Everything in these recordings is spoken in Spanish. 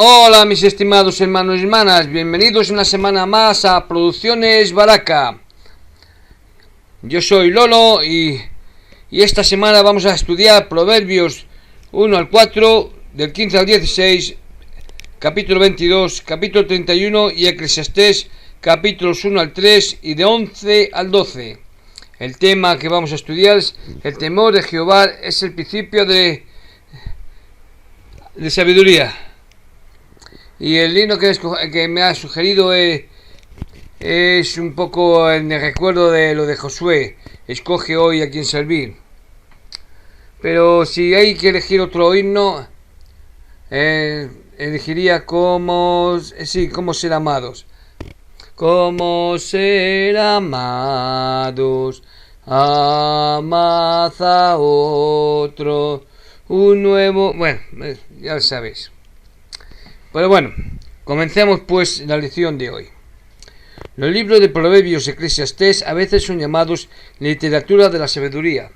Hola mis estimados hermanos y hermanas, bienvenidos una semana más a Producciones Baraka. Yo soy Lolo y esta semana vamos a estudiar Proverbios 1 al 4, del 15 al 16, capítulo 22, capítulo 31 y Eclesiastés, capítulos 1 al 3 y de 11 al 12. El tema que vamos a estudiar es: el temor de Jehová es el principio de sabiduría. Y el libro que me ha sugerido es un poco en el recuerdo de lo de Josué: escoge hoy a quien servir. Pero si hay que elegir otro himno, elegiría cómo ser amados. Cómo ser amados, amad a otro, un nuevo... Bueno, ya lo sabéis. Pero bueno, comencemos pues la lección de hoy. Los libros de Proverbios y Eclesiastés a veces son llamados literatura de la sabiduría.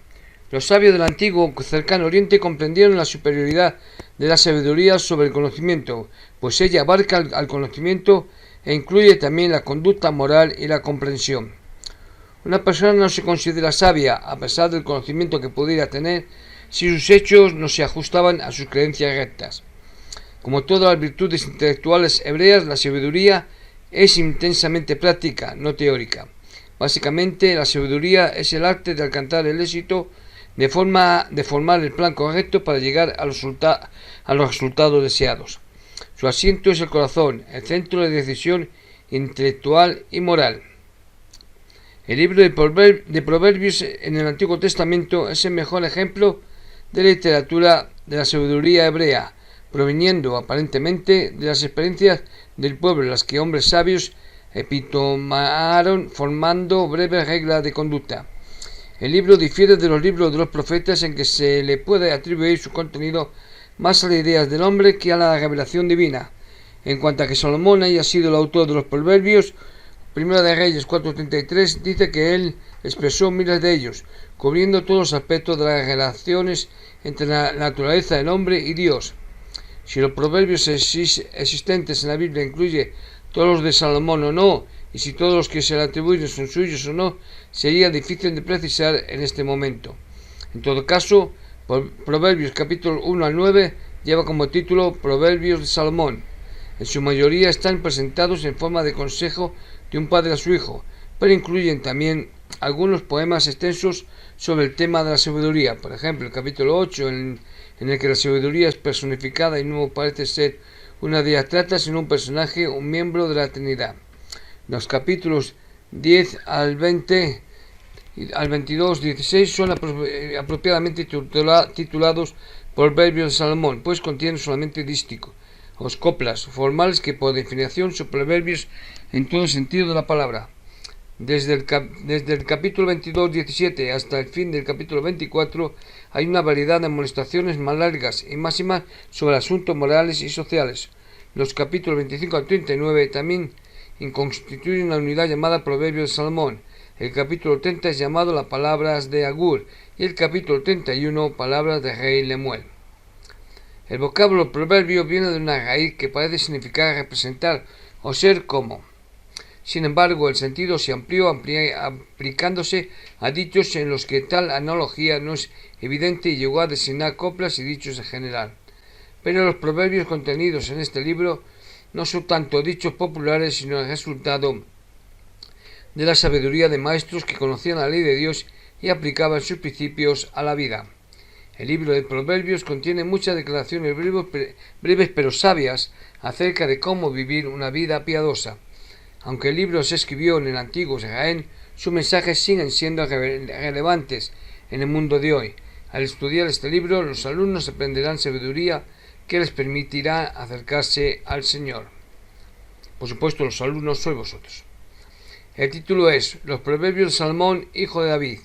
Los sabios del antiguo cercano oriente comprendieron la superioridad de la sabiduría sobre el conocimiento, pues ella abarca al conocimiento e incluye también la conducta moral y la comprensión. Una persona no se considera sabia a pesar del conocimiento que pudiera tener si sus hechos no se ajustaban a sus creencias rectas. Como todas las virtudes intelectuales hebreas, la sabiduría es intensamente práctica, no teórica. Básicamente, la sabiduría es el arte de alcanzar el éxito de formar el plan correcto para llegar a los resultados deseados. Su asiento es el corazón, el centro de decisión intelectual y moral. El libro de Proverbios en el Antiguo Testamento es el mejor ejemplo de la literatura de la sabiduría hebrea, proviniendo aparentemente de las experiencias del pueblo, las que hombres sabios epitomaron formando breves reglas de conducta. El libro difiere de los libros de los profetas en que se le puede atribuir su contenido más a las ideas del hombre que a la revelación divina. En cuanto a que Salomón haya sido el autor de los Proverbios, Primera de Reyes 4:33 dice que él expresó miles de ellos, cubriendo todos los aspectos de las relaciones entre la naturaleza del hombre y Dios. Si los proverbios existentes en la Biblia incluye todos los de Salomón o no, y si todos los que se le atribuyen son suyos o no, sería difícil de precisar en este momento. En todo caso, Proverbios capítulo 1 al 9 lleva como título Proverbios de Salomón. En su mayoría están presentados en forma de consejo de un padre a su hijo, pero incluyen también algunos poemas extensos sobre el tema de la sabiduría. Por ejemplo, el capítulo 8, en el que la sabiduría es personificada y no parece ser una diatrata, sino un personaje, un miembro de la Trinidad. Los capítulos 10 al 20 al 22-16 son apropiadamente titulados Proverbios de Salomón, pues contienen solamente dísticos o coplas formales que por definición son proverbios en todo sentido de la palabra. Desde el capítulo 22-17 hasta el fin del capítulo 24 hay una variedad de amonestaciones más largas y máximas sobre asuntos morales y sociales. Los capítulos 25 al 39 también constituyen una unidad llamada Proverbios de Salomón. El capítulo 30 es llamado las palabras de Agur y el capítulo 31 palabras de rey Lemuel. El vocablo proverbio viene de una raíz que parece significar representar o ser como. Sin embargo, el sentido se amplió aplicándose a dichos en los que tal analogía no es evidente y llegó a designar coplas y dichos en general. Pero los proverbios contenidos en este libro no son tanto dichos populares, sino el resultado de la sabiduría de maestros que conocían la ley de Dios y aplicaban sus principios a la vida. El libro de Proverbios contiene muchas declaraciones breves pero sabias acerca de cómo vivir una vida piadosa. Aunque el libro se escribió en el antiguo Israel, sus mensajes siguen siendo relevantes en el mundo de hoy. Al estudiar este libro, los alumnos aprenderán sabiduría que les permitirá acercarse al Señor. Por supuesto, los alumnos sois vosotros. El título es Los Proverbios de Salomón, hijo de David.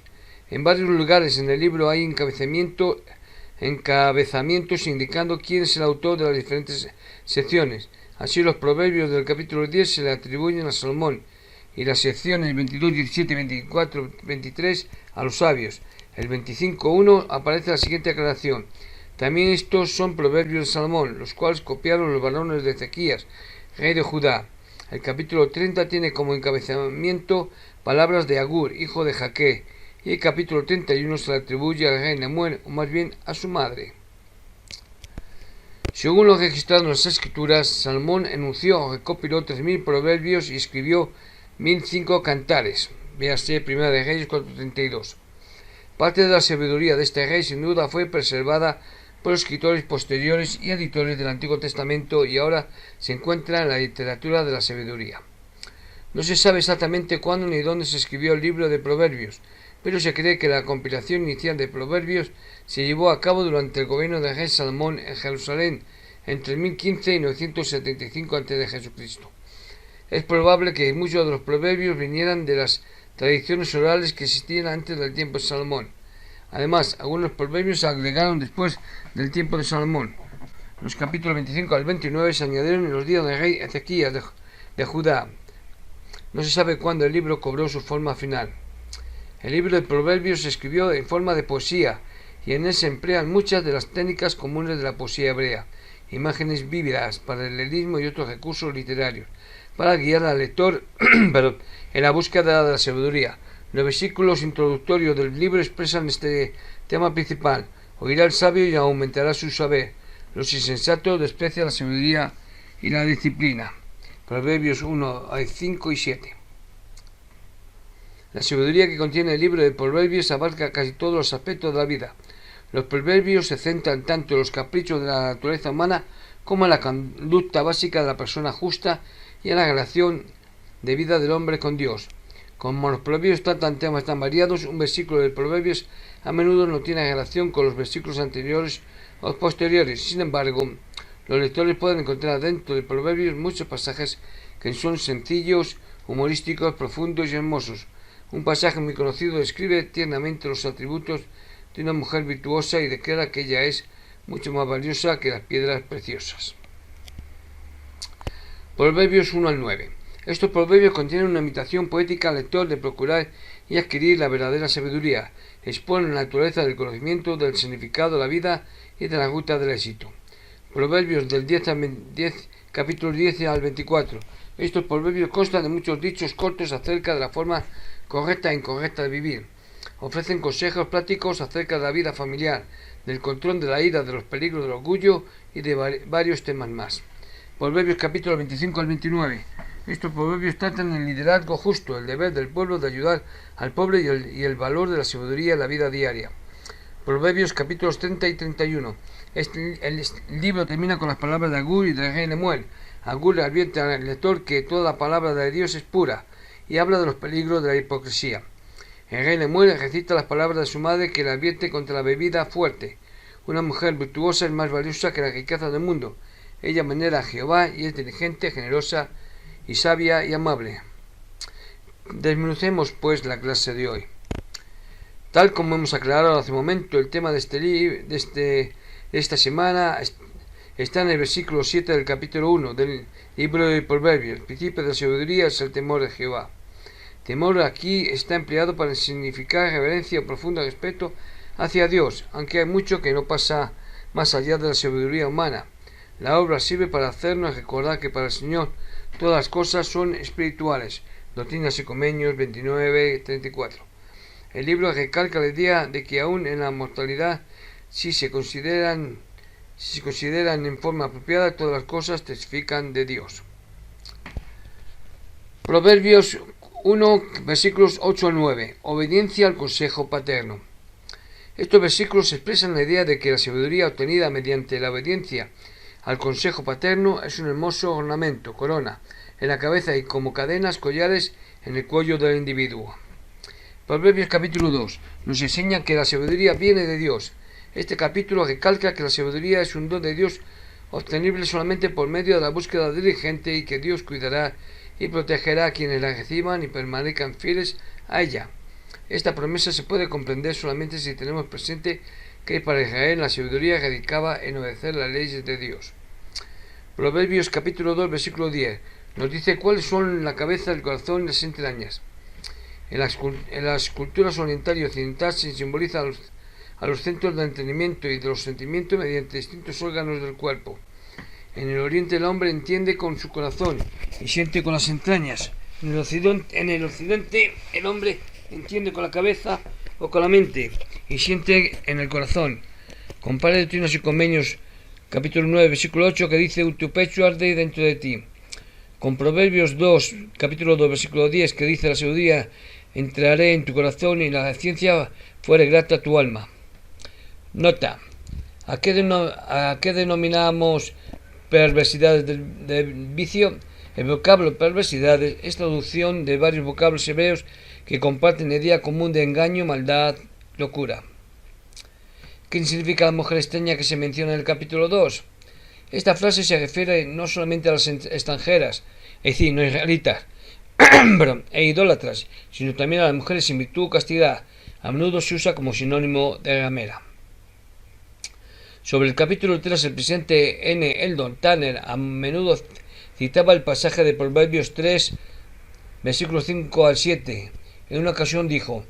En varios lugares en el libro hay encabezamientos indicando quién es el autor de las diferentes secciones. Así, los proverbios del capítulo 10 se le atribuyen a Salomón y las secciones 22, 17, 24, 23 a los sabios. El 25.1 aparece la siguiente aclaración: También estos son proverbios de Salomón, los cuales copiaron los varones de Ezequías, rey de Judá. El capítulo 30 tiene como encabezamiento palabras de Agur, hijo de Jaque, y el capítulo 31 se le atribuye al rey Nemuel, o más bien a su madre. Según lo registrado en las Escrituras, Salomón enunció o recopiló 3000 proverbios y escribió 1005 cantares. Véase 1 de Reyes 4:32. Parte de la sabiduría de este rey sin duda fue preservada por escritores posteriores y editores del Antiguo Testamento y ahora se encuentra en la literatura de la sabiduría. No se sabe exactamente cuándo ni dónde se escribió el libro de Proverbios, pero se cree que la compilación inicial de Proverbios se llevó a cabo durante el gobierno del rey Salomón en Jerusalén entre 1015 y 975 a.C. Es probable que muchos de los proverbios vinieran de las tradiciones orales que existían antes del tiempo de Salomón. Además, algunos proverbios se agregaron después del tiempo de Salomón. Los capítulos 25 al 29 se añadieron en los días del rey Ezequías de Judá. No se sabe cuándo el libro cobró su forma final. El libro de Proverbios se escribió en forma de poesía y en él se emplean muchas de las técnicas comunes de la poesía hebrea, imágenes vívidas, paralelismo y otros recursos literarios, para guiar al lector en la búsqueda de la sabiduría. Los versículos introductorios del libro expresan este tema principal: oirá el sabio y aumentará su saber. Los insensatos desprecian la sabiduría y la disciplina. Proverbios 1, 5 y 7. La sabiduría que contiene el libro de Proverbios abarca casi todos los aspectos de la vida. Los proverbios se centran tanto en los caprichos de la naturaleza humana como en la conducta básica de la persona justa y en la relación de vida del hombre con Dios. Como los proverbios tratan temas tan variados, un versículo de Proverbios a menudo no tiene relación con los versículos anteriores o posteriores. Sin embargo, los lectores pueden encontrar dentro de Proverbios muchos pasajes que son sencillos, humorísticos, profundos y hermosos. Un pasaje muy conocido describe tiernamente los atributos de una mujer virtuosa y declara que ella es mucho más valiosa que las piedras preciosas. Proverbios 1 al 9. Estos proverbios contienen una invitación poética al lector de procurar y adquirir la verdadera sabiduría. Exponen la naturaleza del conocimiento, del significado de la vida y de la ruta del éxito. Proverbios del 10 capítulo 10 al 24. Estos proverbios constan de muchos dichos cortos acerca de la forma correcta e incorrecta de vivir. Ofrecen consejos prácticos acerca de la vida familiar, del control de la ira, de los peligros del orgullo y de varios temas más. Proverbios capítulo 25 al 29. Estos proverbios tratan el liderazgo justo, el deber del pueblo de ayudar al pobre y el valor de la sabiduría en la vida diaria. Proverbios capítulos 30 y 31. El libro termina con las palabras de Agur y del rey Nemuel. Agur le advierte al lector que toda la palabra de Dios es pura y habla de los peligros de la hipocresía. El rey Nemuel recita las palabras de su madre que le advierte contra la bebida fuerte. Una mujer virtuosa es más valiosa que la riqueza del mundo. Ella venera a Jehová y es diligente, generosa y sabia y amable. Desmenucemos pues la clase de hoy. Tal como hemos aclarado hace un momento, el tema de esta semana está en el versículo 7 del capítulo 1 del libro de Proverbios. El principio de la sabiduría es el temor de Jehová. Temor aquí está empleado para significar reverencia o profundo respeto hacia Dios, aunque hay mucho que no pasa más allá de la sabiduría humana. La obra sirve para hacernos recordar que para el Señor todas las cosas son espirituales. Doctrinas y Convenios 29-34. El libro recalca la idea de que aún en la mortalidad, si se consideran en forma apropiada, todas las cosas testifican de Dios. Proverbios 1, versículos 8 al 9. Obediencia al consejo paterno. Estos versículos expresan la idea de que la sabiduría obtenida mediante la obediencia al consejo paterno es un hermoso ornamento, corona, en la cabeza y como cadenas, collares en el cuello del individuo. Proverbios capítulo 2 nos enseña que la sabiduría viene de Dios. Este capítulo recalca que la sabiduría es un don de Dios obtenible solamente por medio de la búsqueda diligente y que Dios cuidará y protegerá a quienes la reciban y permanezcan fieles a ella. Esta promesa se puede comprender solamente si tenemos presente que para Israel la sabiduría radicaba en obedecer las leyes de Dios. Proverbios capítulo 2 versículo 10 nos dice cuáles son la cabeza, el corazón y las entrañas. En las culturas oriental y occidental se simboliza a los centros del entendimiento y de los sentimientos mediante distintos órganos del cuerpo. En el oriente el hombre entiende con su corazón y siente con las entrañas. En el occidente el hombre entiende con la cabeza o con la mente y siente en el corazón. Compare Doctrinas y Convenios, capítulo 9, versículo 8, que dice: tu pecho arde dentro de ti. Con Proverbios 2, capítulo 2, versículo 10, que dice: la sabiduría entraré en tu corazón y la ciencia fuere grata a tu alma. Nota: ¿a qué denominamos perversidades del vicio? El vocablo perversidades es traducción de varios vocablos hebreos que comparten la idea común de engaño, maldad, locura. ¿Qué significa la mujer extraña que se menciona en el capítulo 2? Esta frase se refiere no solamente a las extranjeras, es decir, no israelitas, e idólatras, sino también a las mujeres sin virtud o castidad. A menudo se usa como sinónimo de ramera. Sobre el capítulo 3, el presidente N. Eldon Tanner a menudo citaba el pasaje de Proverbios 3, versículos 5 al 7. En una ocasión dijo: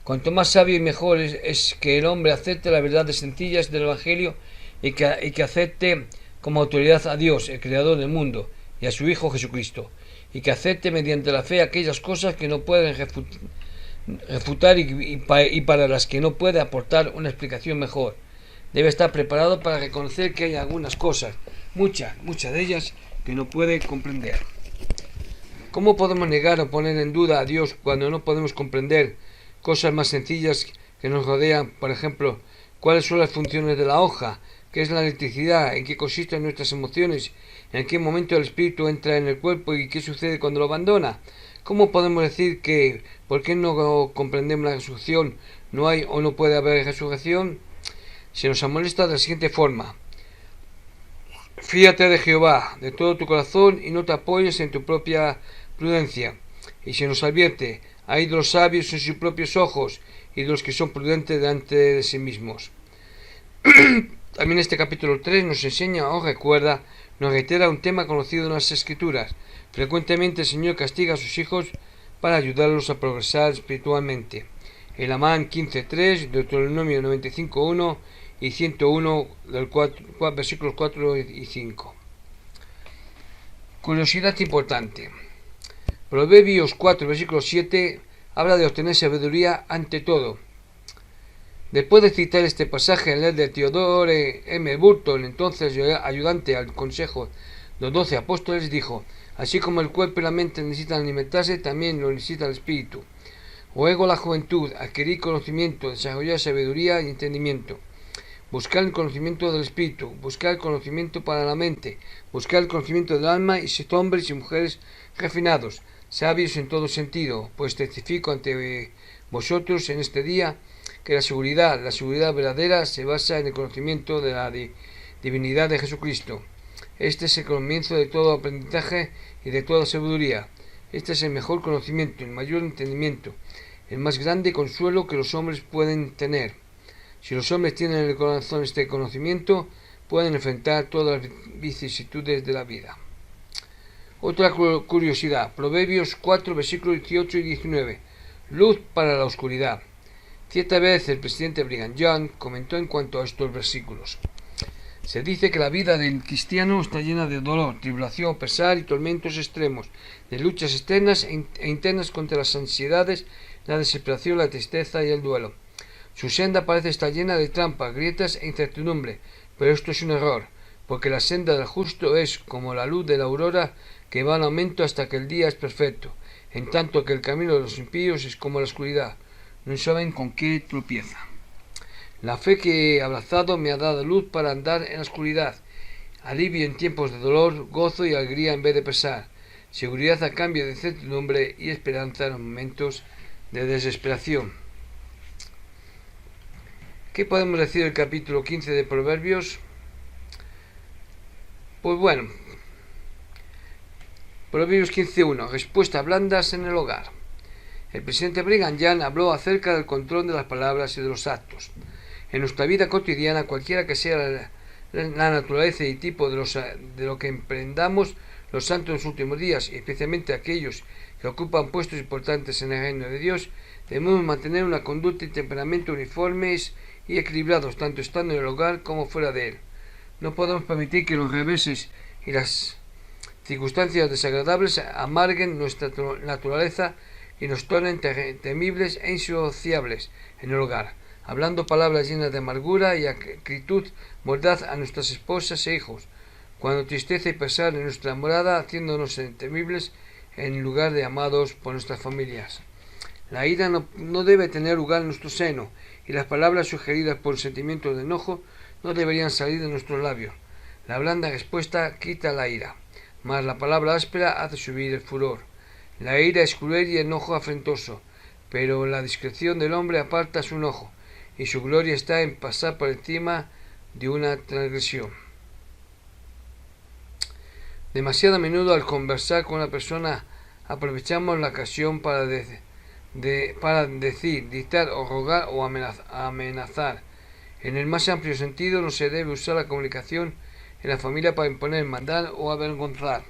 cuanto más sabio y mejor es que el hombre acepte las verdades sencillas del Evangelio y que acepte como autoridad a Dios, el Creador del mundo, y a su Hijo Jesucristo, y que acepte mediante la fe aquellas cosas que no pueden refutar y para las que no puede aportar una explicación mejor. Debe estar preparado para reconocer que hay algunas cosas, muchas de ellas, que no puede comprender. ¿Cómo podemos negar o poner en duda a Dios cuando no podemos comprender cosas más sencillas que nos rodean? Por ejemplo, ¿cuáles son las funciones de la hoja? ¿Qué es la electricidad? ¿En qué consisten nuestras emociones? ¿En qué momento el espíritu entra en el cuerpo y qué sucede cuando lo abandona? ¿Cómo podemos decir que, por qué no comprendemos la resurrección, no hay o no puede haber resurrección? Se nos amonesta de la siguiente forma: fíate de Jehová de todo tu corazón y no te apoyes en tu propia prudencia. Y se nos advierte: hay de los sabios en sus propios ojos y de los que son prudentes delante de sí mismos. También este capítulo 3 nos enseña o recuerda, nos reitera un tema conocido en las Escrituras. Frecuentemente el Señor castiga a sus hijos para ayudarlos a progresar espiritualmente. El Amán 15.3, Deuteronomio 95.1 y 101, versículos 4 y 5. Curiosidad importante. Proverbios 4, versículo 7, habla de obtener sabiduría ante todo. Después de citar este pasaje, el de Theodore M. Burton, entonces ayudante al consejo de los 12 apóstoles, dijo: así como el cuerpo y la mente necesitan alimentarse, también lo necesita el espíritu. Luego la juventud, adquirir conocimiento, desarrollar sabiduría y entendimiento. Buscar el conocimiento del espíritu, buscar el conocimiento para la mente, buscar el conocimiento del alma y ser hombres y mujeres refinados, sabios en todo sentido, pues testifico ante vosotros en este día que la seguridad verdadera se basa en el conocimiento de la divinidad de Jesucristo. Este es el comienzo de todo aprendizaje y de toda sabiduría. Este es el mejor conocimiento, el mayor entendimiento, el más grande consuelo que los hombres pueden tener. Si los hombres tienen en el corazón este conocimiento, pueden enfrentar todas las vicisitudes de la vida. Otra curiosidad, Proverbios 4, versículos 18 y 19. Luz para la oscuridad. Cierta vez el presidente Brigham Young comentó en cuanto a estos versículos: se dice que la vida del cristiano está llena de dolor, tribulación, pesar y tormentos extremos, de luchas externas e internas contra las ansiedades, la desesperación, la tristeza y el duelo. Su senda parece estar llena de trampas, grietas e incertidumbre, pero esto es un error, porque la senda del justo es como la luz de la aurora que va en aumento hasta que el día es perfecto, en tanto que el camino de los impíos es como la oscuridad, no saben con qué tropieza. La fe que he abrazado me ha dado luz para andar en la oscuridad, alivio en tiempos de dolor, gozo y alegría en vez de pesar, seguridad a cambio de incertidumbre y esperanza en los momentos de desesperación. ¿Qué podemos decir del capítulo 15 de Proverbios? Pues bueno, Proverbios 15.1, respuestas blandas en el hogar. El presidente Brigham Young habló acerca del control de las palabras y de los actos. En nuestra vida cotidiana, cualquiera que sea la naturaleza y tipo de lo que emprendamos, los santos en los últimos días, y especialmente aquellos que ocupan puestos importantes en el reino de Dios, debemos mantener una conducta y temperamento uniformes y equilibrados, tanto estando en el hogar como fuera de él. No podemos permitir que los reveses y las circunstancias desagradables amarguen nuestra naturaleza y nos tornen temibles e insociables en el hogar, hablando palabras llenas de amargura y acritud mordaz a nuestras esposas e hijos, cuando tristeza y pesar en nuestra morada, haciéndonos temibles en lugar de amados por nuestras familias. La ira no debe tener lugar en nuestro seno, y las palabras sugeridas por sentimientos de enojo no deberían salir de nuestros labios. La blanda respuesta quita la ira, mas la palabra áspera hace subir el furor. La ira es cruel y el enojo afrentoso, pero la discreción del hombre aparta su enojo, y su gloria está en pasar por encima de una transgresión. Demasiado a menudo al conversar con una persona aprovechamos la ocasión para decir, dictar o rogar o amenazar. En el más amplio sentido no se debe usar la comunicación en la familia para imponer, mandar o avergonzar.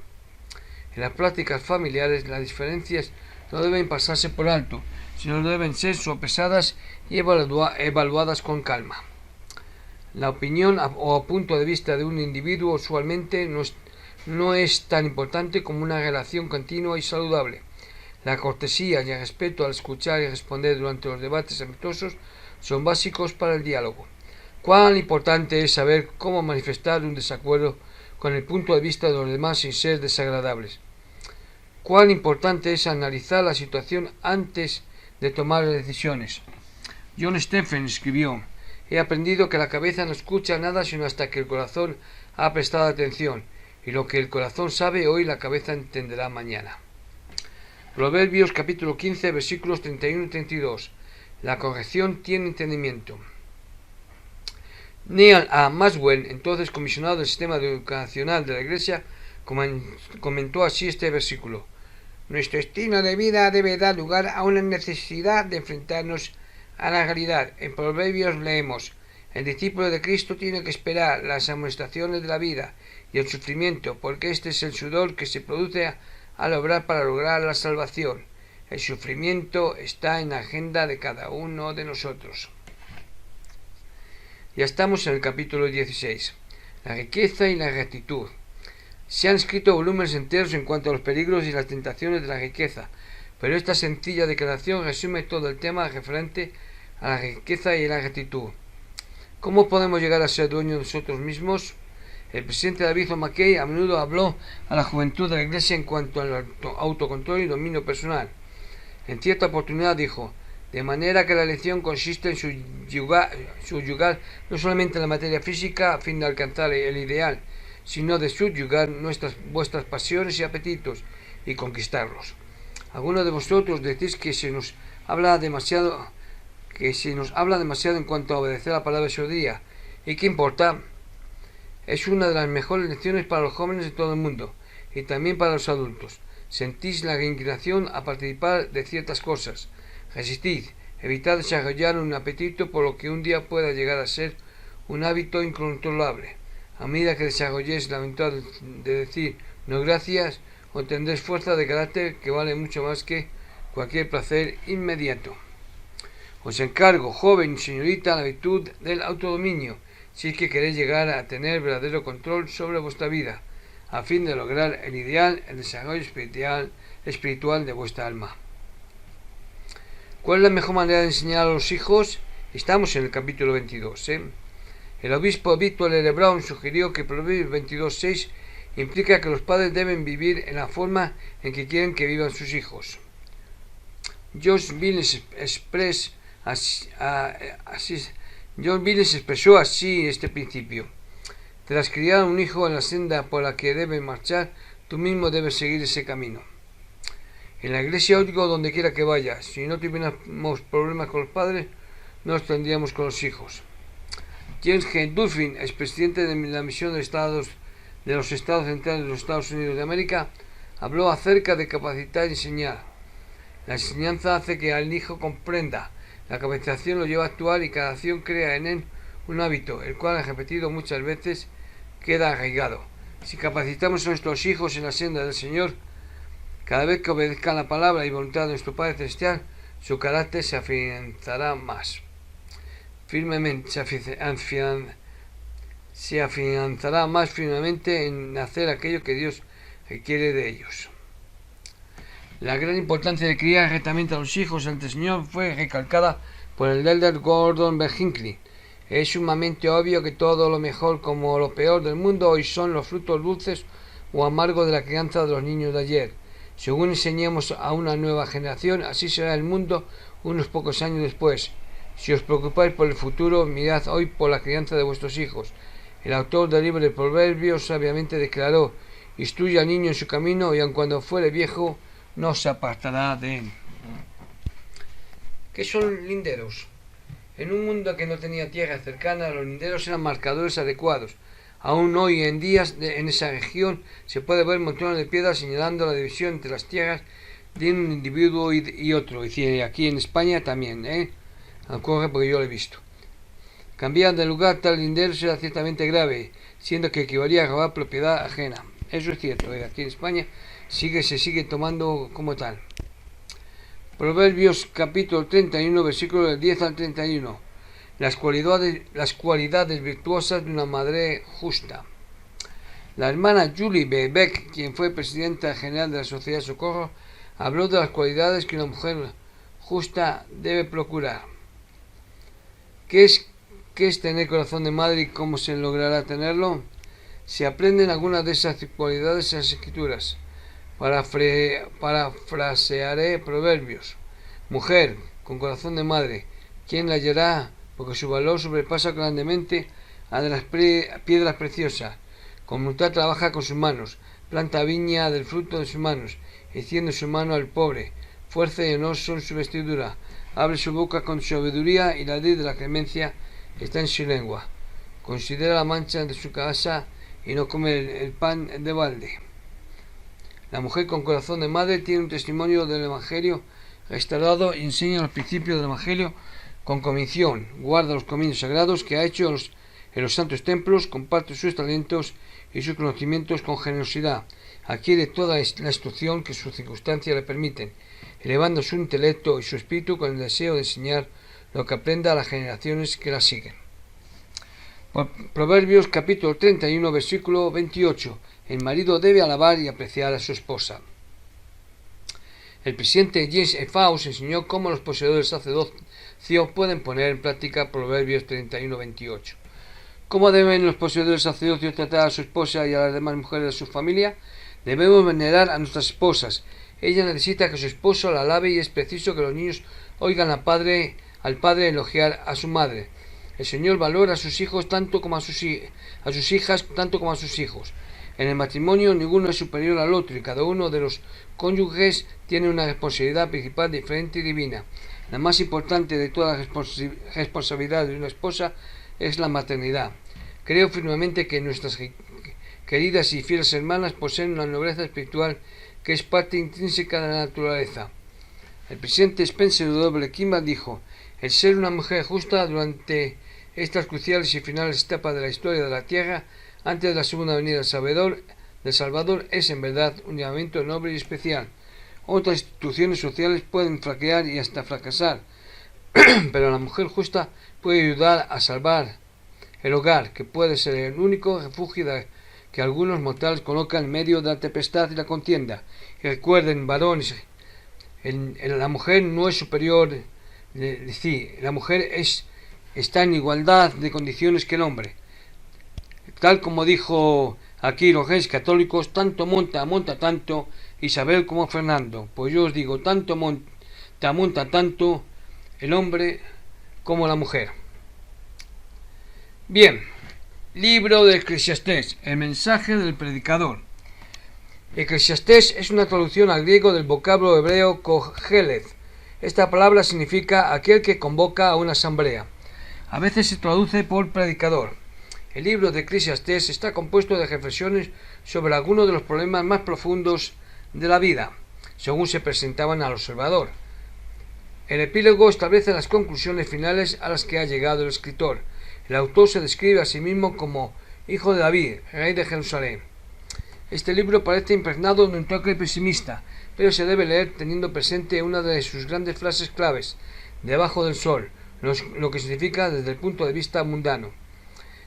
En las prácticas familiares las diferencias no deben pasarse por alto, sino deben ser sopesadas y evaluadas con calma. La opinión o punto de vista de un individuo usualmente no es tan importante como una relación continua y saludable. La cortesía y el respeto al escuchar y responder durante los debates amistosos son básicos para el diálogo. Cuán importante es saber cómo manifestar un desacuerdo con el punto de vista de los demás sin ser desagradables. Cuán importante es analizar la situación antes de tomar decisiones. John Stephen escribió: he aprendido que la cabeza no escucha nada sino hasta que el corazón ha prestado atención, y lo que el corazón sabe hoy la cabeza entenderá mañana. Proverbios capítulo 15 versículos 31 y 32. La corrección tiene entendimiento. Neal A. Maxwell, entonces comisionado del sistema educacional de la Iglesia, comentó así este versículo: nuestro estilo de vida debe dar lugar a una necesidad de enfrentarnos a la realidad. En Proverbios leemos: el discípulo de Cristo tiene que esperar las amonestaciones de la vida y el sufrimiento, porque este es el sudor que se produce al obrar para lograr la salvación. El sufrimiento está en la agenda de cada uno de nosotros. Ya estamos en el capítulo 16. La riqueza y la gratitud. Se han escrito volúmenes enteros en cuanto a los peligros y las tentaciones de la riqueza, pero esta sencilla declaración resume todo el tema referente a la riqueza y la gratitud. ¿Cómo podemos llegar a ser dueños de nosotros mismos? El presidente David O. McKay a menudo habló a la juventud de la Iglesia en cuanto al autocontrol y dominio personal. En cierta oportunidad dijo: de manera que la elección consiste en subyugar no solamente la materia física a fin de alcanzar el ideal, sino de subyugar vuestras pasiones y apetitos y conquistarlos. Algunos de vosotros decís que se nos habla demasiado en cuanto a obedecer la palabra de sabiduría. ¿Y qué importa? Es una de las mejores lecciones para los jóvenes de todo el mundo y también para los adultos. Sentís la inclinación a participar de ciertas cosas. Resistid, evitad desarrollar un apetito por lo que un día pueda llegar a ser un hábito incontrolable. A medida que desarrolléis la voluntad de decir no gracias, obtendréis fuerza de carácter que vale mucho más que cualquier placer inmediato. Os encargo, joven y señorita, la virtud del autodominio, si es que queréis llegar a tener verdadero control sobre vuestra vida, a fin de lograr el ideal, el desarrollo espiritual de vuestra alma. ¿Cuál es la mejor manera de enseñar a los hijos? Estamos en el capítulo 22. El obispo Victor L. Brown sugirió que Proverbios 22:6 implica que los padres deben vivir en la forma en que quieren que vivan sus hijos. John Billings expresó así este principio: tras criar a un hijo en la senda por la que debe marchar, tú mismo debes seguir ese camino. En la iglesia o donde quiera que vaya, si no tuviéramos problemas con los padres, no los tendríamos con los hijos. James G. Duffin, expresidente de la misión de los Estados Centrales de los Estados Unidos de América, habló acerca de capacitar y enseñar. La enseñanza hace que el hijo comprenda, la capacitación lo lleva a actuar y cada acción crea en él un hábito, el cual, repetido muchas veces, queda arraigado. Si capacitamos a nuestros hijos en la senda del Señor, cada vez que obedezcan la palabra y voluntad de nuestro Padre Celestial, su carácter se afianzará más. firmemente, se afianzará más firmemente en hacer aquello que Dios requiere de ellos. La gran importancia de criar rectamente a los hijos ante el Señor fue recalcada por el elder Gordon B. Hinckley. Es sumamente obvio que todo lo mejor como lo peor del mundo hoy son los frutos dulces o amargos de la crianza de los niños de ayer. Según enseñamos a una nueva generación, así será el mundo unos pocos años después. Si os preocupáis por el futuro, mirad hoy por la crianza de vuestros hijos. El autor del libro de Proverbios sabiamente declaró: instruye al niño en su camino y aun cuando fuere viejo no se apartará de él. ¿Qué son linderos? En un mundo que no tenía tierra cercana, los linderos eran marcadores adecuados. Aún hoy en día en esa región se puede ver montones de piedras señalando la división entre las tierras de un individuo y otro. Y aquí en España también, ocurre porque yo lo he visto. Cambiar de lugar tal lindero era ciertamente grave, siendo que equivalía a robar propiedad ajena. Eso es cierto, aquí en España se sigue tomando como tal. Proverbios capítulo 31, versículos del 10 al 31. Las cualidades virtuosas de una madre justa. La hermana Julie B. Beck, quien fue presidenta general de la Sociedad de Socorro, habló de las cualidades que una mujer justa debe procurar. ¿Qué es tener corazón de madre y cómo se logrará tenerlo? Se aprenden algunas de esas cualidades en las Escrituras. Parafrasearé Proverbios. Mujer con corazón de madre, ¿quién la hallará? Porque su valor sobrepasa grandemente a de las piedras preciosas. Con voluntad trabaja con sus manos, planta viña del fruto de sus manos, extiende su mano al pobre. Fuerza y honor son su vestidura. Abre su boca con sabiduría y la ley de la clemencia está en su lengua. Considera la mancha de su casa y no come el pan de balde. La mujer con corazón de madre tiene un testimonio del Evangelio restaurado y enseña los principios del Evangelio con convicción, guarda los caminos sagrados que ha hecho en los santos templos, comparte sus talentos y sus conocimientos con generosidad, adquiere toda la instrucción que sus circunstancias le permiten, elevando su intelecto y su espíritu con el deseo de enseñar lo que aprenda a las generaciones que la siguen. Proverbios capítulo 31, versículo 28. El marido debe alabar y apreciar a su esposa. El presidente James E. Faust enseñó cómo los poseedores del sacerdocio pueden poner en práctica Proverbios 31-28. ¿Cómo deben los poseedores del sacerdocio tratar a su esposa y a las demás mujeres de su familia? Debemos venerar a nuestras esposas. Ella necesita que su esposo la alabe y es preciso que los niños oigan al padre elogiar a su madre. El Señor valora a sus hijos tanto como a sus hijas tanto como a sus hijos. En el matrimonio ninguno es superior al otro y cada uno de los cónyuges tiene una responsabilidad principal diferente y divina. La más importante de todas las responsabilidades de una esposa es la maternidad. Creo firmemente que nuestras queridas y fieles hermanas poseen una nobleza espiritual que es parte intrínseca de la naturaleza. El presidente Spencer W. Kimball dijo: el ser una mujer justa durante estas cruciales y finales etapas de la historia de la Tierra, antes de la segunda venida del Salvador, es en verdad un llamamiento noble y especial. Otras instituciones sociales pueden flaquear y hasta fracasar, pero la mujer justa puede ayudar a salvar el hogar, que puede ser el único refugio que algunos mortales colocan en medio de la tempestad y la contienda. Y recuerden, varones, la mujer no es superior, la mujer está en igualdad de condiciones que el hombre. Tal como dijo aquí los reyes católicos, tanto monta tanto Isabel como Fernando. Pues yo os digo, tanto monta tanto el hombre como la mujer. Bien, libro de Eclesiastés, el mensaje del predicador. Eclesiastés es una traducción al griego del vocablo hebreo koheleth. Esta palabra significa aquel que convoca a una asamblea. A veces se traduce por predicador. El libro de Eclesiastés está compuesto de reflexiones sobre algunos de los problemas más profundos de la vida, según se presentaban al observador. El epílogo establece las conclusiones finales a las que ha llegado el escritor. El autor se describe a sí mismo como hijo de David, rey de Jerusalén. Este libro parece impregnado de un toque pesimista, pero se debe leer teniendo presente una de sus grandes frases claves: debajo del sol, lo que significa desde el punto de vista mundano.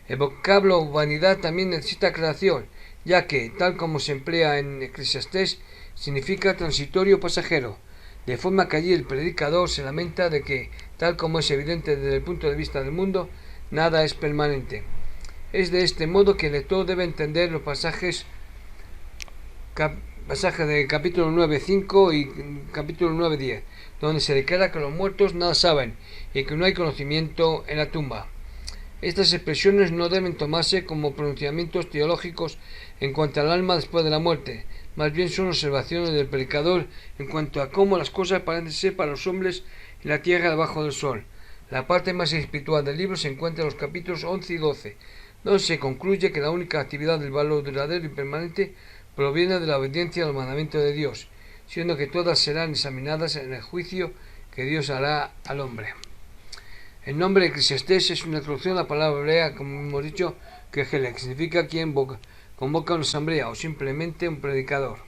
El vocablo vanidad también necesita aclaración, ya que, tal como se emplea en Eclesiastés, significa transitorio pasajero, de forma que allí el predicador se lamenta de que, tal como es evidente desde el punto de vista del mundo, nada es permanente. Es de este modo que el lector debe entender los pasajes de capítulo 9.5 y capítulo 9.10, donde se declara que los muertos nada saben y que no hay conocimiento en la tumba. Estas expresiones no deben tomarse como pronunciamientos teológicos en cuanto al alma después de la muerte, más bien son observaciones del predicador en cuanto a cómo las cosas parecen ser para los hombres en la tierra debajo del sol. La parte más espiritual del libro se encuentra en los capítulos 11 y 12, donde se concluye que la única actividad del valor duradero y permanente proviene de la obediencia al mandamiento de Dios, siendo que todas serán examinadas en el juicio que Dios hará al hombre. El nombre de Eclesiastés es una traducción a la palabra hebrea, como hemos dicho, que significa quien convoca una asamblea o simplemente un predicador.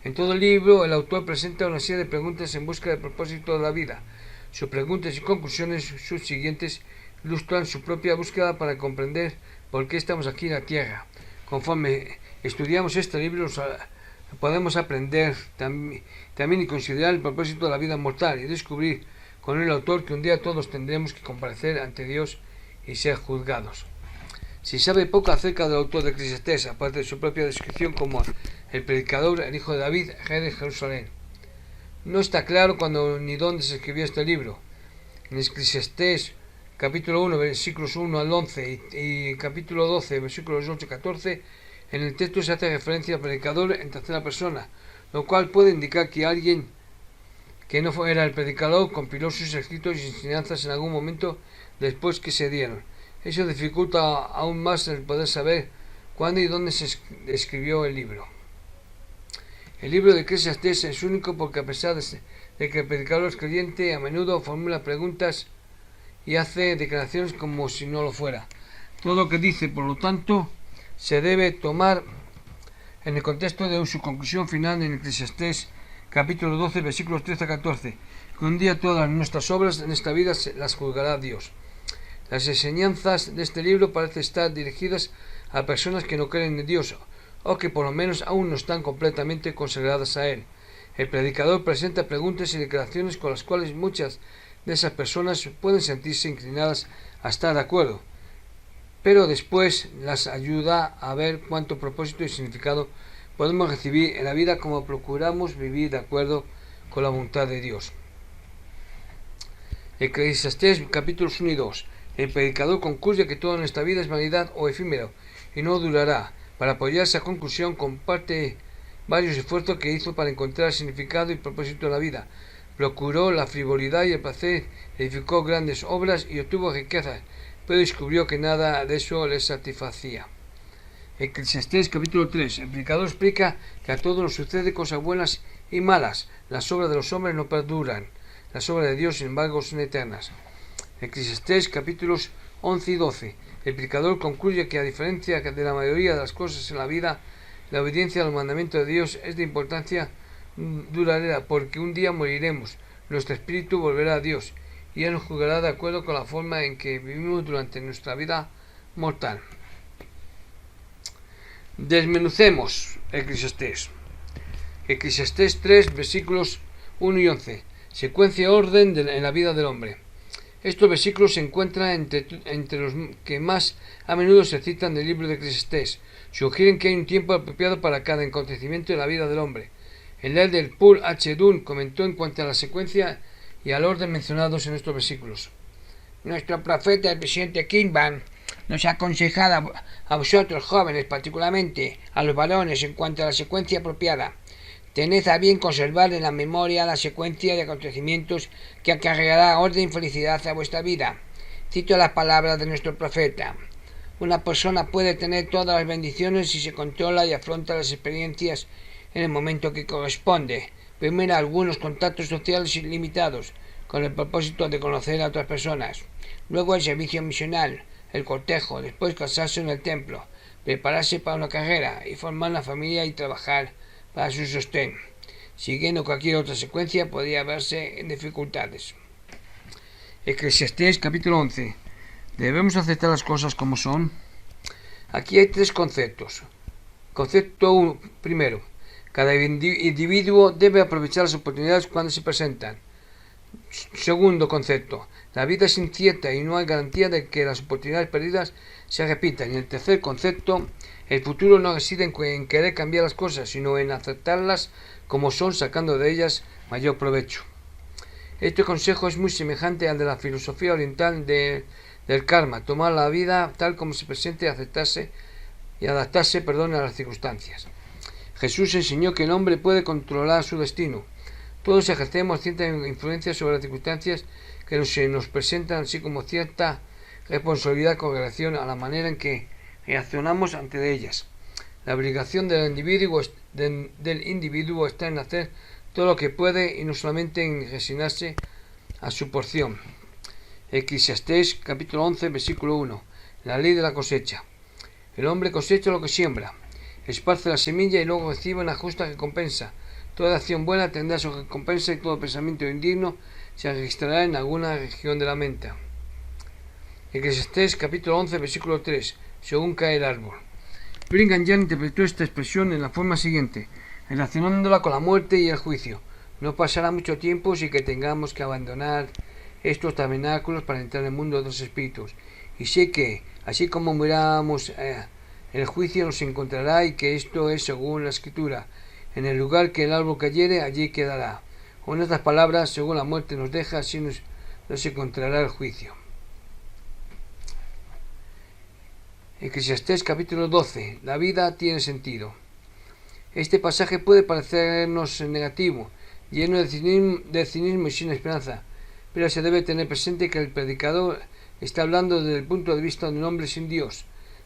En todo el libro, el autor presenta una serie de preguntas en busca del propósito de la vida. Sus preguntas y conclusiones subsiguientes ilustran su propia búsqueda para comprender por qué estamos aquí en la tierra. Conforme estudiamos este libro, podemos aprender también y considerar el propósito de la vida mortal y descubrir con el autor que un día todos tendremos que comparecer ante Dios y ser juzgados. Se sabe poco acerca del autor de Eclesiastés, aparte de su propia descripción como el predicador, el hijo de David, rey de Jerusalén. No está claro cuándo ni dónde se escribió este libro. En Eclesiastés capítulo 1, versículos 1 al 11 y capítulo 12, versículos 8 y 14, en el texto se hace referencia al predicador en tercera persona, lo cual puede indicar que alguien que no era el predicador compiló sus escritos y enseñanzas en algún momento después que se dieron. Eso dificulta aún más el poder saber cuándo y dónde se escribió el libro. El libro de Eclesiastés es único porque, a pesar de que el predicador es creyente, a menudo formula preguntas y hace declaraciones como si no lo fuera. Todo lo que dice, por lo tanto, se debe tomar en el contexto de su conclusión final en Eclesiastés capítulo 12, versículos 13 a 14, que un día todas nuestras obras en esta vida las juzgará Dios. Las enseñanzas de este libro parecen estar dirigidas a personas que no creen en Dios, o que por lo menos aún no están completamente consagradas a Él. El predicador presenta preguntas y declaraciones con las cuales muchas de esas personas pueden sentirse inclinadas a estar de acuerdo, pero después las ayuda a ver cuánto propósito y significado podemos recibir en la vida como procuramos vivir de acuerdo con la voluntad de Dios. Eclesiastés capítulos 1 y 2. El predicador concluye que todo en esta vida es vanidad o efímero y no durará. Para apoyar esa conclusión comparte varios esfuerzos que hizo para encontrar significado y propósito en la vida. Procuró la frivolidad y el placer, edificó grandes obras y obtuvo riquezas, pero descubrió que nada de eso le satisfacía. Eclesiastés capítulo 3. El predicador explica que a todos nos sucede cosas buenas y malas. Las obras de los hombres no perduran. Las obras de Dios, sin embargo, son eternas. Eclesiastés capítulos 11 y 12. El predicador concluye que, a diferencia de la mayoría de las cosas en la vida, la obediencia al mandamiento de Dios es de importancia duradera, porque un día moriremos, nuestro espíritu volverá a Dios, y Él nos juzgará de acuerdo con la forma en que vivimos durante nuestra vida mortal. Desmenucemos Eclesiastés. Eclesiastés 3, versículos 1 y 11. Secuencia y orden en la vida del hombre. Estos versículos se encuentran entre los que más a menudo se citan del libro de Eclesiastés. Sugieren que hay un tiempo apropiado para cada acontecimiento en la vida del hombre. El líder Paul H. Dunn comentó en cuanto a la secuencia y al orden mencionados en estos versículos. Nuestro profeta, el presidente Kimball, nos ha aconsejado a vosotros jóvenes, particularmente a los varones, en cuanto a la secuencia apropiada. Tened a bien conservar en la memoria la secuencia de acontecimientos que acarreará orden y felicidad a vuestra vida. Cito las palabras de nuestro profeta. Una persona puede tener todas las bendiciones si se controla y afronta las experiencias en el momento que corresponde. Primero, algunos contactos sociales ilimitados, con el propósito de conocer a otras personas. Luego, el servicio misional, el cortejo, después casarse en el templo, prepararse para una carrera y formar una familia y trabajar para su sostén. Siguiendo cualquier otra secuencia podría verse en dificultades. Eclesiastés capítulo 11. ¿Debemos aceptar las cosas como son? Aquí hay tres conceptos. Concepto 1. Primero, cada individuo debe aprovechar las oportunidades cuando se presentan. Segundo concepto, la vida es incierta y no hay garantía de que las oportunidades perdidas se repitan. Y el tercer concepto, el futuro no reside en querer cambiar las cosas, sino en aceptarlas como son, sacando de ellas mayor provecho. Este consejo es muy semejante al de la filosofía oriental del karma, tomar la vida tal como se presente y adaptarse a las circunstancias. Jesús enseñó que el hombre puede controlar su destino. Todos ejercemos cierta influencia sobre las circunstancias que se nos presentan, así como cierta responsabilidad con relación a la manera en que reaccionamos ante ellas. La obligación del individuo está en hacer todo lo que puede y no solamente en resignarse a su porción. Eclesiastés capítulo 11 versículo 1. La ley de la cosecha. El hombre cosecha lo que siembra, esparce la semilla y luego recibe una justa recompensa. Toda acción buena tendrá su recompensa y todo pensamiento indigno se registrará en alguna región de la mente. Eclesiastés capítulo 11 versículo 3. Según cae el árbol. Brigham Young interpretó esta expresión en la forma siguiente, relacionándola con la muerte y el juicio. No pasará mucho tiempo sin que tengamos que abandonar estos tabernáculos para entrar en el mundo de los espíritus. Y sé que, así como muramos, el juicio nos encontrará y que esto es según la Escritura. En el lugar que el árbol cayere, allí quedará. Con estas palabras, según la muerte nos deja, así nos encontrará el juicio. Eclesiastés capítulo 12. La vida tiene sentido. Este pasaje puede parecernos negativo, lleno de cinismo y sin esperanza, pero se debe tener presente que el predicador está hablando desde el punto de vista de un hombre sin Dios,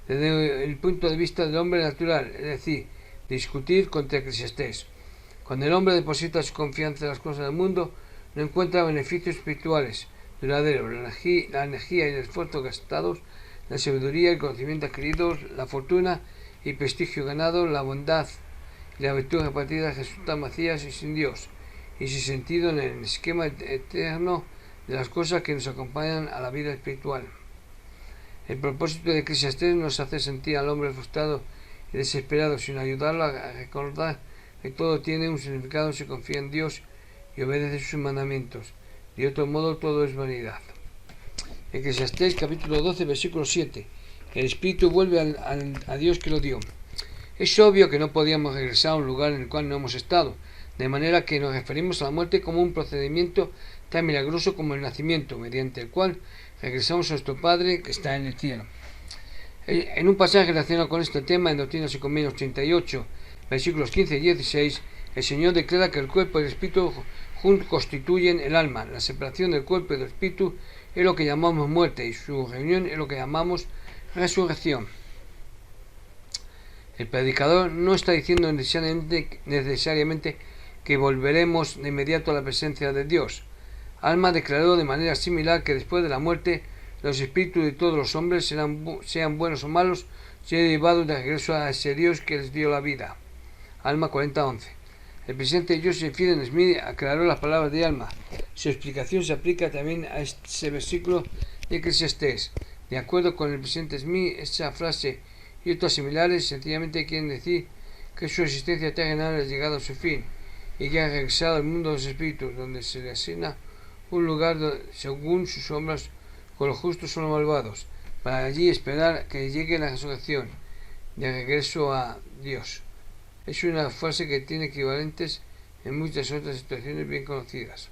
desde el punto de vista del hombre natural, es decir, discutir contra Eclesiastés. Cuando el hombre deposita su confianza en las cosas del mundo, no encuentra beneficios espirituales duraderos, la energía y el esfuerzo gastados, la sabiduría y el conocimiento adquiridos, la fortuna y prestigio ganado, la bondad y la virtud repartida resultan vacías y sin Dios, y sin sentido en el esquema eterno de las cosas que nos acompañan a la vida espiritual. El propósito de Eclesiastés no es hacer sentir al hombre frustrado y desesperado, sino ayudarlo a recordar que todo tiene un significado si confía en Dios y obedece sus mandamientos. De otro modo, todo es vanidad. Eclesiastés capítulo 12 versículo 7. El espíritu vuelve a Dios que lo dio. Es obvio que no podíamos regresar a un lugar en el cual no hemos estado, de manera que nos referimos a la muerte como un procedimiento tan milagroso como el nacimiento, mediante el cual regresamos a nuestro Padre que está en el cielo. En un pasaje relacionado con este tema, en Doctrinas y Convenios 38, versículos 15 y 16, el Señor declara que el cuerpo y el espíritu juntos constituyen el alma. La separación del cuerpo y del espíritu es lo que llamamos muerte y su reunión es lo que llamamos resurrección. El predicador no está diciendo necesariamente que volveremos de inmediato a la presencia de Dios. Alma declaró de manera similar que después de la muerte los espíritus de todos los hombres, sean buenos o malos, serán llevados de regreso a ese Dios que les dio la vida. Alma 40:11. El presidente Joseph Fielding Smith aclaró las palabras de alma. Su explicación se aplica también a este versículo de Eclesiastés. De acuerdo con el presidente Smith, esa frase y otras similares sencillamente quieren decir que su existencia terrenal ha llegado a su fin y que ha regresado al mundo de los espíritus, donde se le asigna un lugar según sus obras, con los justos son los malvados, para allí esperar que llegue la resurrección, de regreso a Dios. Es una frase que tiene equivalentes en muchas otras situaciones bien conocidas.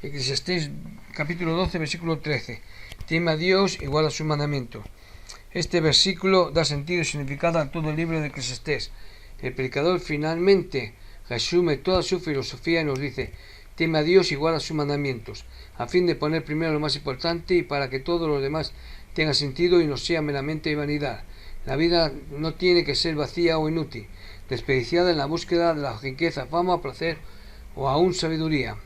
Eclesiastés capítulo 12 versículo 13. Teme a Dios y guarda sus mandamientos. Este versículo da sentido y significado a todo el libro de Eclesiastés. El predicador finalmente resume toda su filosofía y nos dice: teme a Dios y guarda sus mandamientos, a fin de poner primero lo más importante y para que todo lo demás tenga sentido y no sea meramente vanidad. La vida no tiene que ser vacía o inútil, desperdiciada en la búsqueda de la riqueza, fama, placer o aún sabiduría.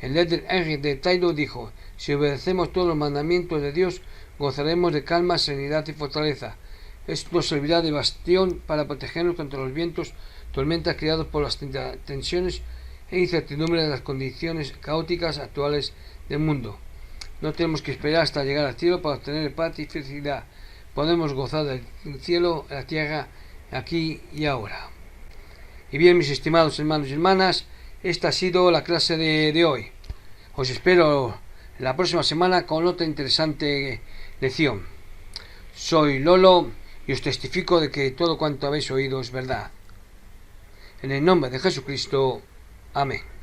El líder Henry de Taylor dijo: si obedecemos todos los mandamientos de Dios, gozaremos de calma, serenidad y fortaleza. Esto nos servirá de bastión para protegernos contra los vientos, tormentas creados por las tensiones e incertidumbre de las condiciones caóticas actuales del mundo. No tenemos que esperar hasta llegar al cielo para obtener paz y felicidad. Podemos gozar del cielo, la tierra, aquí y ahora. Y bien, mis estimados hermanos y hermanas, esta ha sido la clase de hoy. Os espero la próxima semana con otra interesante lección. Soy Lolo y os testifico de que todo cuanto habéis oído es verdad. En el nombre de Jesucristo. Amén.